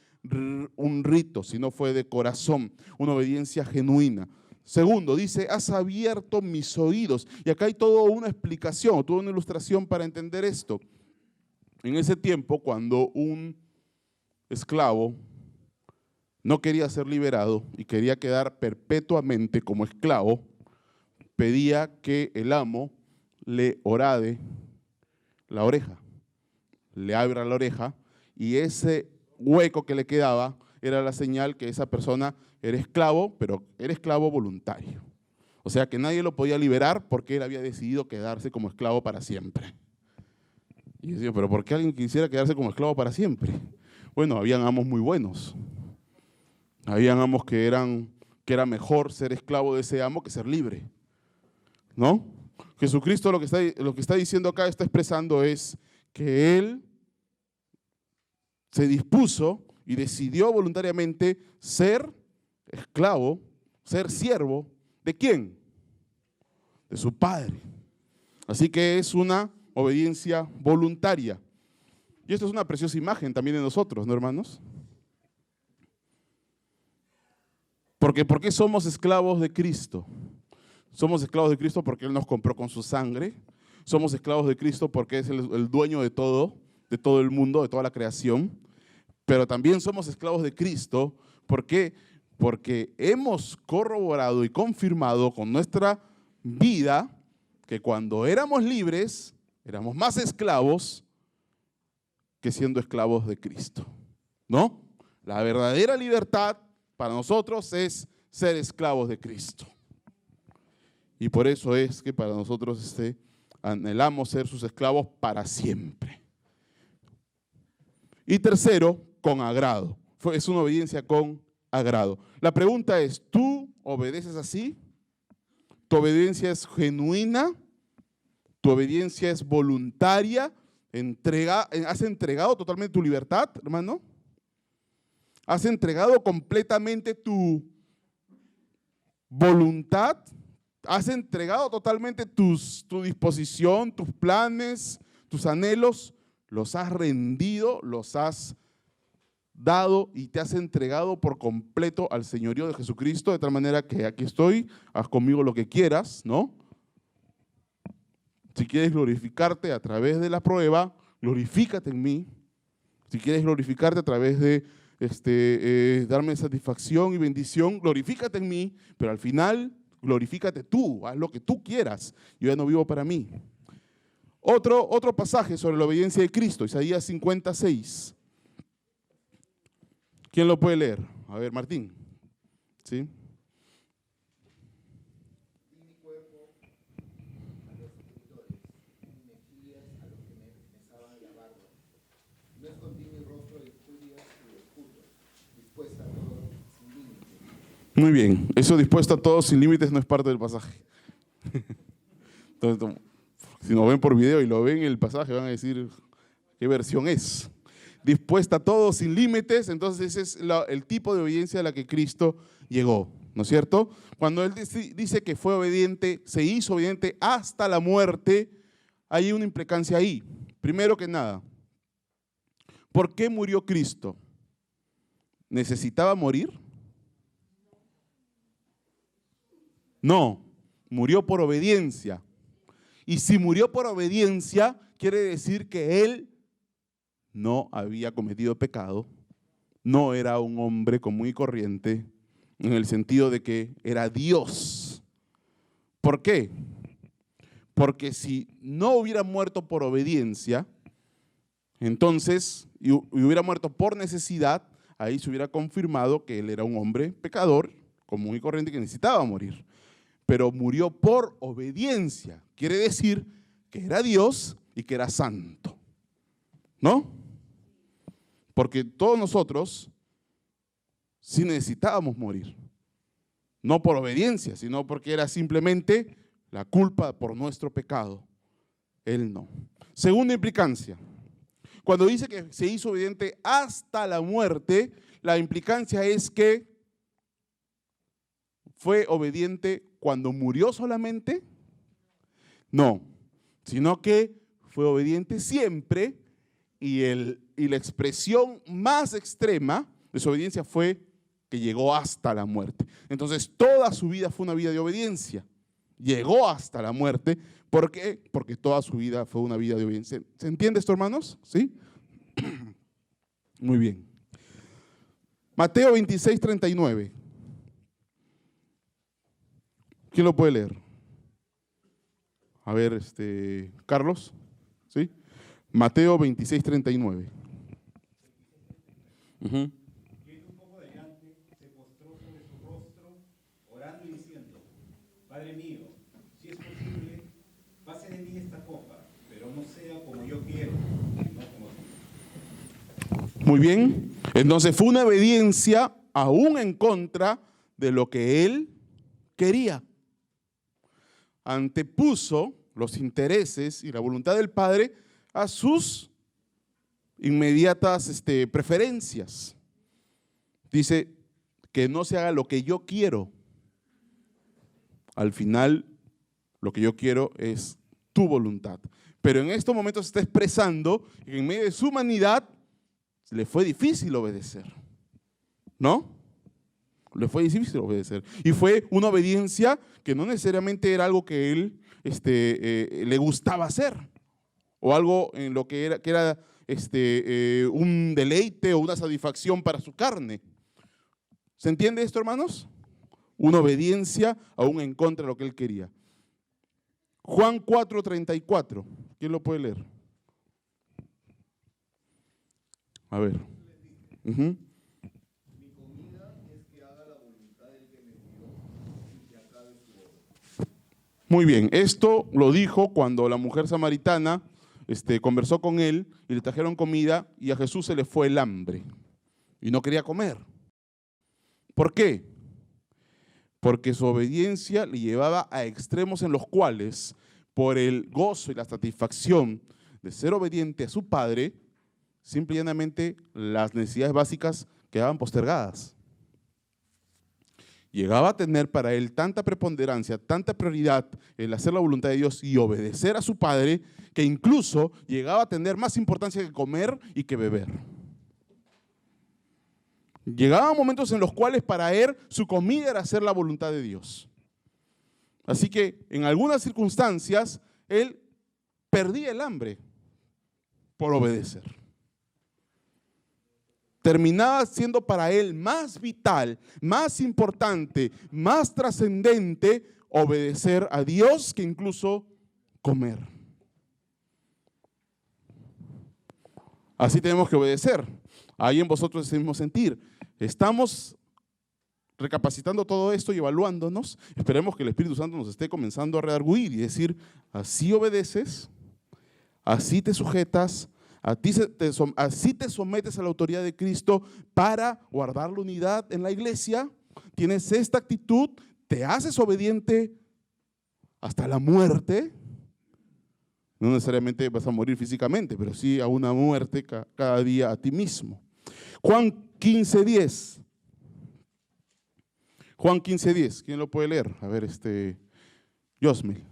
un rito, sino fue de corazón, una obediencia genuina. Segundo, dice, has abierto mis oídos. Y acá hay toda una explicación, toda una ilustración para entender esto. En ese tiempo, cuando un esclavo no quería ser liberado y quería quedar perpetuamente como esclavo, pedía que el amo le horade la oreja, le abra la oreja, y ese hueco que le quedaba era la señal que esa persona era esclavo, pero era esclavo voluntario. O sea que nadie lo podía liberar porque él había decidido quedarse como esclavo para siempre. Y yo decía, ¿pero por qué alguien quisiera quedarse como esclavo para siempre? Bueno, habían amos muy buenos. Habían amos que era mejor ser esclavo de ese amo que ser libre, ¿no? Jesucristo lo que está diciendo acá, está expresando es que Él se dispuso y decidió voluntariamente ser esclavo, ser siervo, ¿de quién? De su Padre. Así que es una obediencia voluntaria. Y esto es una preciosa imagen también de nosotros, ¿no, hermanos? Porque ¿por qué somos esclavos de Cristo? Somos esclavos de Cristo porque Él nos compró con su sangre. Somos esclavos de Cristo porque es el dueño de todo el mundo, de toda la creación. Pero también somos esclavos de Cristo. ¿Por qué? Porque hemos corroborado y confirmado con nuestra vida que cuando éramos libres, éramos más esclavos que siendo esclavos de Cristo, ¿no? La verdadera libertad para nosotros es ser esclavos de Cristo. Y por eso es que para nosotros anhelamos ser sus esclavos para siempre. Y tercero, con agrado. Es una obediencia con agrado. La pregunta es, ¿tú obedeces así? ¿Tu obediencia es genuina? ¿Tu obediencia es voluntaria? ¿Has entregado totalmente tu libertad, hermano? ¿Has entregado completamente tu voluntad? ¿Has entregado totalmente tu disposición, tus planes, tus anhelos? ¿Los has rendido? ¿Los has dado y te has entregado por completo al señorío de Jesucristo? De tal manera que aquí estoy, haz conmigo lo que quieras, ¿no? Si quieres glorificarte a través de la prueba, glorifícate en mí. Si quieres glorificarte a través de darme satisfacción y bendición, glorifícate en mí, pero al final glorifícate tú, haz lo que tú quieras. Yo ya no vivo para mí. Otro pasaje sobre la obediencia de Cristo, Isaías 56. ¿Quién lo puede leer? A ver, Martín. ¿Sí? Mi cuerpo a los escritores, mi mejillas a los que me besaban la barba. No escondí mi rostro de injurias y de escudos, dispuesta a todo sin límites. Muy bien, eso dispuesto a todos sin límites no es parte del pasaje. Entonces, si nos ven por video y lo ven en el pasaje, van a decir, ¿Qué versión es? Dispuesta a todo, sin límites. Entonces ese es el tipo de obediencia a la que Cristo llegó, ¿no es cierto? Cuando Él dice que fue obediente, se hizo obediente hasta la muerte, hay una implicancia ahí. Primero que nada, ¿por qué murió Cristo? ¿Necesitaba morir? No, murió por obediencia. Y si murió por obediencia, quiere decir que Él no había cometido pecado, no era un hombre común y corriente, en el sentido de que era Dios. ¿Por qué? Porque si no hubiera muerto por obediencia, entonces, y hubiera muerto por necesidad, ahí se hubiera confirmado que Él era un hombre pecador, común y corriente, que necesitaba morir. Pero murió por obediencia, quiere decir que era Dios y que era santo, ¿no? Porque todos nosotros sí necesitábamos morir, no por obediencia, sino porque era simplemente la culpa por nuestro pecado. Él no. Segunda implicancia, cuando dice que se hizo obediente hasta la muerte, la implicancia es que fue obediente cuando murió solamente, no, sino que fue obediente siempre y la expresión más extrema de su obediencia fue que llegó hasta la muerte. Entonces toda su vida fue una vida de obediencia, llegó hasta la muerte. ¿Por qué? Porque toda su vida fue una vida de obediencia. ¿Se entiende esto, hermanos? ¿Sí? Muy bien. Mateo 26, 39. ¿Quién lo puede leer? A ver, Carlos, ¿sí? Mateo 26, 39. Yendo un poco adelante, se postró sobre su rostro, orando y diciendo: Padre mío, si es posible, pase de mí esta copa, pero no sea como yo quiero, sino como tú. Muy bien. Entonces fue una obediencia aún en contra de lo que Él quería. Antepuso los intereses y la voluntad del Padre a sus inmediatas preferencias. Dice que no se haga lo que yo quiero. Al final, lo que yo quiero es tu voluntad. Pero en estos momentos se está expresando que en medio de su humanidad le fue difícil obedecer, ¿no? Le fue difícil obedecer. Y fue una obediencia que no necesariamente era algo que él le gustaba hacer, o algo en lo que era un deleite o una satisfacción para su carne. ¿Se entiende esto, hermanos? Una obediencia aún en contra de lo que él quería. Juan 4:34. ¿Quién lo puede leer? A ver. Mi comida es que haga la voluntad del que me envió y que acabe su obra. Muy bien, esto lo dijo cuando la mujer samaritana conversó con él y le trajeron comida y a Jesús se le fue el hambre y no quería comer. ¿Por qué? Porque su obediencia le llevaba a extremos en los cuales, por el gozo y la satisfacción de ser obediente a su padre, simple y llanamente las necesidades básicas quedaban postergadas. Llegaba a tener para él tanta preponderancia, tanta prioridad el hacer la voluntad de Dios y obedecer a su padre, que incluso llegaba a tener más importancia que comer y que beber. Llegaban momentos en los cuales para él su comida era hacer la voluntad de Dios. Así que en algunas circunstancias él perdía el hambre por obedecer. Terminaba siendo para él más vital, más importante, más trascendente obedecer a Dios que incluso comer. Así tenemos que obedecer. Ahí en vosotros ese mismo sentir. Estamos recapacitando todo esto y evaluándonos. Esperemos que el Espíritu Santo nos esté comenzando a redarguir y decir: así obedeces, así te sujetas, así te sometes a la autoridad de Cristo para guardar la unidad en la iglesia. Tienes esta actitud, te haces obediente hasta la muerte. No necesariamente vas a morir físicamente, pero sí a una muerte cada día a ti mismo. Juan 15:10. Juan 15:10. ¿Quién lo puede leer? A ver, Yosmil.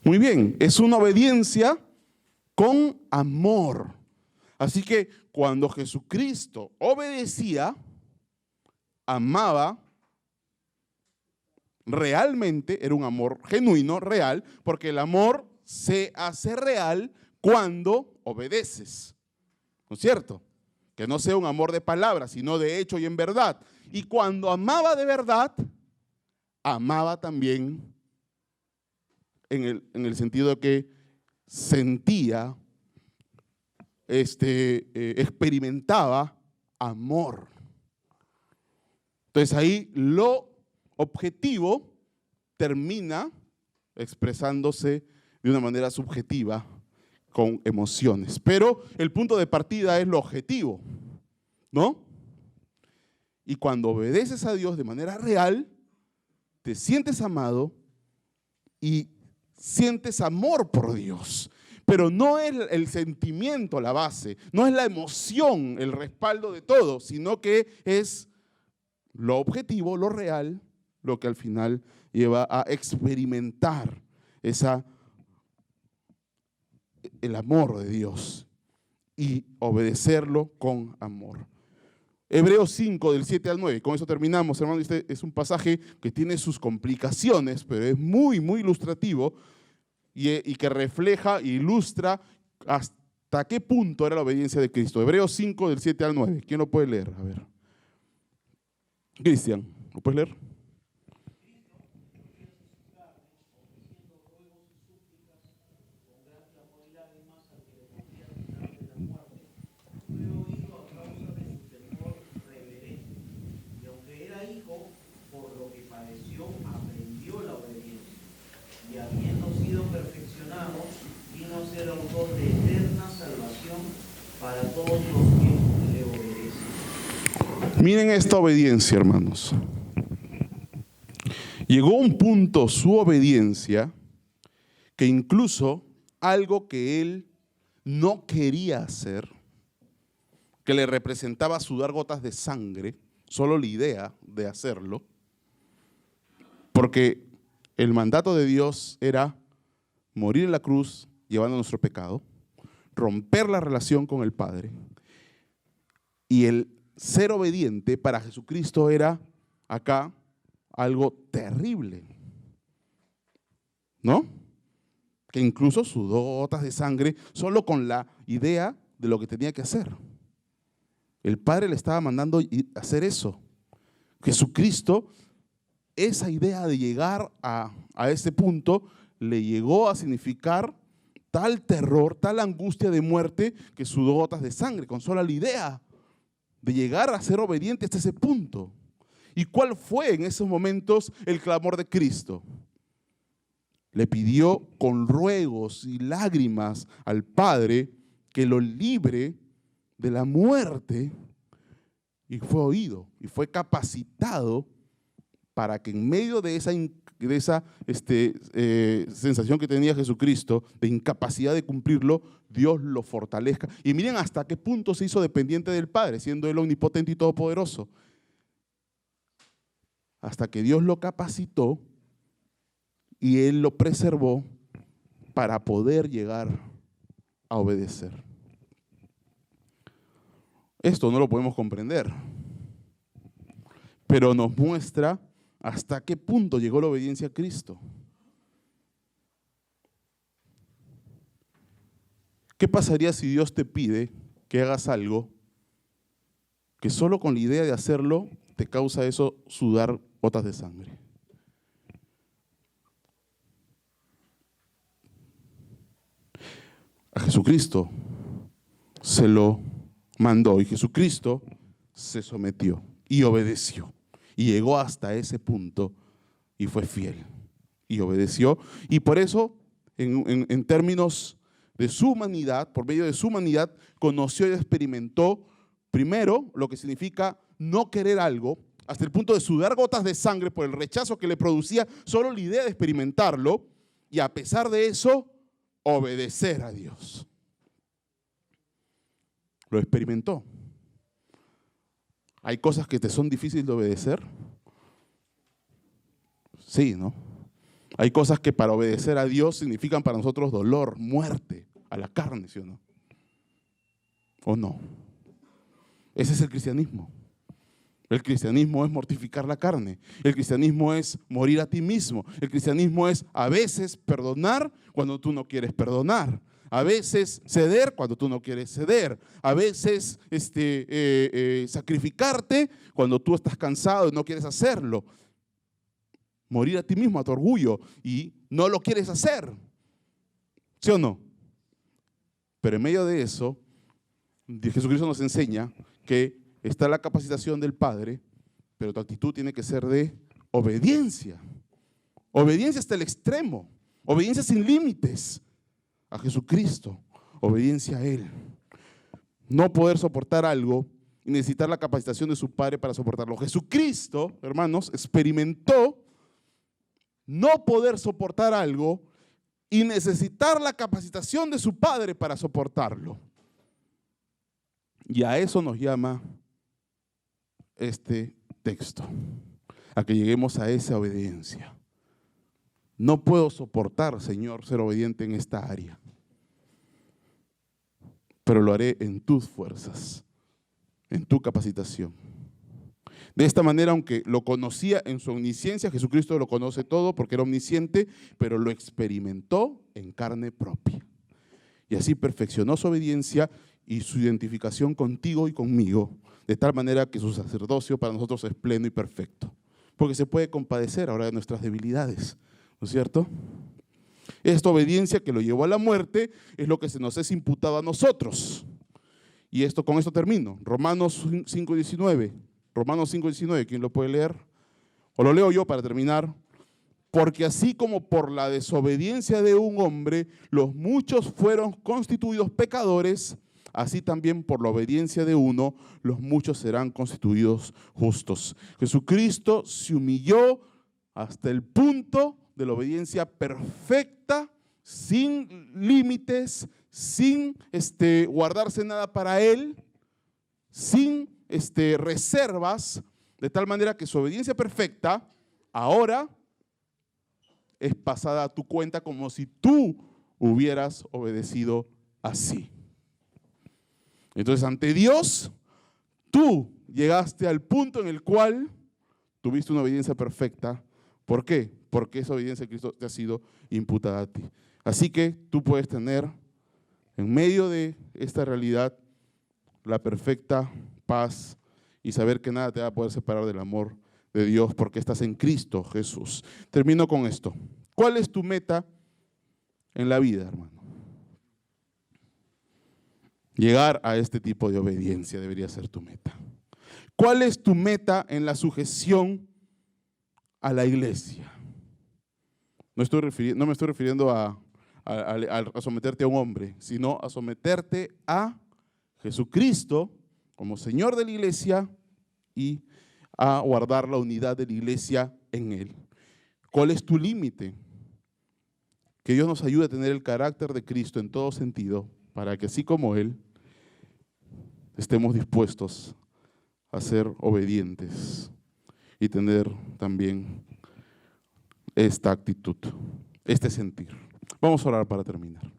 Muy bien, es una obediencia con amor. Así que cuando Jesucristo obedecía, amaba realmente, era un amor genuino, real, porque el amor se hace real cuando obedeces. ¿No es cierto? Que no sea un amor de palabras, sino de hecho y en verdad. Y cuando amaba de verdad, amaba también en el sentido de que sentía, experimentaba amor. Entonces ahí lo objetivo termina expresándose de una manera subjetiva con emociones. Pero el punto de partida es lo objetivo, ¿no? Y cuando obedeces a Dios de manera real, te sientes amado y sientes amor por Dios. Pero no es el sentimiento la base, no es la emoción el respaldo de todo, sino que es lo objetivo, lo real, lo que al final lleva a experimentar el amor de Dios y obedecerlo con amor. Hebreos 5, del 7 al 9. Con eso terminamos, hermano. Este es un pasaje que tiene sus complicaciones, pero es muy, muy ilustrativo y que refleja e ilustra hasta qué punto era la obediencia de Cristo. Hebreos 5, del 7 al 9. ¿Quién lo puede leer? A ver. Cristian, ¿lo puedes leer? Y habiendo sido perfeccionado, vino a ser autor de eterna salvación para todos los que le obedecen. Miren esta obediencia, hermanos. Llegó un punto su obediencia que incluso algo que él no quería hacer, que le representaba sudar gotas de sangre, solo la idea de hacerlo, porque el mandato de Dios era morir en la cruz llevando nuestro pecado, romper la relación con el Padre. Y el ser obediente para Jesucristo era acá algo terrible, ¿no? Que incluso sudó gotas de sangre solo con la idea de lo que tenía que hacer. El Padre le estaba mandando hacer eso. Jesucristo, esa idea de llegar a ese punto le llegó a significar tal terror, tal angustia de muerte que sudó gotas de sangre, con sola la idea de llegar a ser obediente hasta ese punto. ¿Y cuál fue en esos momentos el clamor de Cristo? Le pidió con ruegos y lágrimas al Padre que lo libre de la muerte, y fue oído y fue capacitado para que en medio de esa sensación que tenía Jesucristo de incapacidad de cumplirlo, Dios lo fortalezca. Y miren hasta qué punto se hizo dependiente del Padre, siendo Él omnipotente y todopoderoso. Hasta que Dios lo capacitó y Él lo preservó para poder llegar a obedecer. Esto no lo podemos comprender, pero nos muestra hasta qué punto llegó la obediencia a Cristo. ¿Qué pasaría si Dios te pide que hagas algo que solo con la idea de hacerlo te causa eso sudar gotas de sangre? A Jesucristo se lo mandó y Jesucristo se sometió y obedeció. Y llegó hasta ese punto y fue fiel y obedeció. Y por eso, en términos de su humanidad, por medio de su humanidad, conoció y experimentó primero lo que significa no querer algo, hasta el punto de sudar gotas de sangre por el rechazo que le producía solo la idea de experimentarlo, y a pesar de eso, obedecer a Dios. Lo experimentó. ¿Hay cosas que te son difíciles de obedecer? Sí, ¿no? Hay cosas que para obedecer a Dios significan para nosotros dolor, muerte, a la carne, ¿sí o no? ¿O no? Ese es el cristianismo. El cristianismo es mortificar la carne. El cristianismo es morir a ti mismo. El cristianismo es a veces perdonar cuando tú no quieres perdonar. A veces ceder cuando tú no quieres ceder. A veces sacrificarte cuando tú estás cansado y no quieres hacerlo. Morir a ti mismo, a tu orgullo, y no lo quieres hacer. ¿Sí o no? Pero en medio de eso, Jesucristo nos enseña que está la capacitación del Padre, pero tu actitud tiene que ser de obediencia. Obediencia hasta el extremo. Obediencia sin límites a Jesucristo. Obediencia a Él. No poder soportar algo y necesitar la capacitación de su Padre para soportarlo. Jesucristo, hermanos, experimentó no poder soportar algo y necesitar la capacitación de su Padre para soportarlo. Y a eso nos llama este texto, a que lleguemos a esa obediencia. No puedo soportar, Señor, ser obediente en esta área, pero lo haré en tus fuerzas, en tu capacitación. De esta manera, aunque lo conocía en su omnisciencia, Jesucristo lo conoce todo porque era omnisciente, pero lo experimentó en carne propia. Y así perfeccionó su obediencia y su identificación contigo y conmigo, de tal manera que su sacerdocio para nosotros es pleno y perfecto. Porque se puede compadecer ahora de nuestras debilidades, ¿no es cierto? Esta obediencia que lo llevó a la muerte es lo que se nos es imputado a nosotros. Y con esto termino. Romanos 5:19. Romanos 5:19, ¿quién lo puede leer? O lo leo yo para terminar. Porque así como por la desobediencia de un hombre los muchos fueron constituidos pecadores, así también por la obediencia de uno los muchos serán constituidos justos. Jesucristo se humilló hasta el punto de la obediencia perfecta, sin límites, sin guardarse nada para Él, sin reservas, de tal manera que su obediencia perfecta ahora es pasada a tu cuenta como si tú hubieras obedecido así. Entonces, ante Dios, tú llegaste al punto en el cual tuviste una obediencia perfecta. ¿Por qué? Porque esa obediencia de Cristo te ha sido imputada a ti. Así que tú puedes tener en medio de esta realidad la perfecta paz y saber que nada te va a poder separar del amor de Dios porque estás en Cristo Jesús. Termino con esto. ¿Cuál es tu meta en la vida, hermano? Llegar a este tipo de obediencia debería ser tu meta. ¿Cuál es tu meta en la sujeción a la iglesia? No me estoy refiriendo a someterte a un hombre, sino a someterte a Jesucristo como Señor de la iglesia y a guardar la unidad de la iglesia en Él. ¿Cuál es tu límite? Que Dios nos ayude a tener el carácter de Cristo en todo sentido, para que así como Él, estemos dispuestos a ser obedientes y tener también esta actitud, este sentir. Vamos a orar para terminar.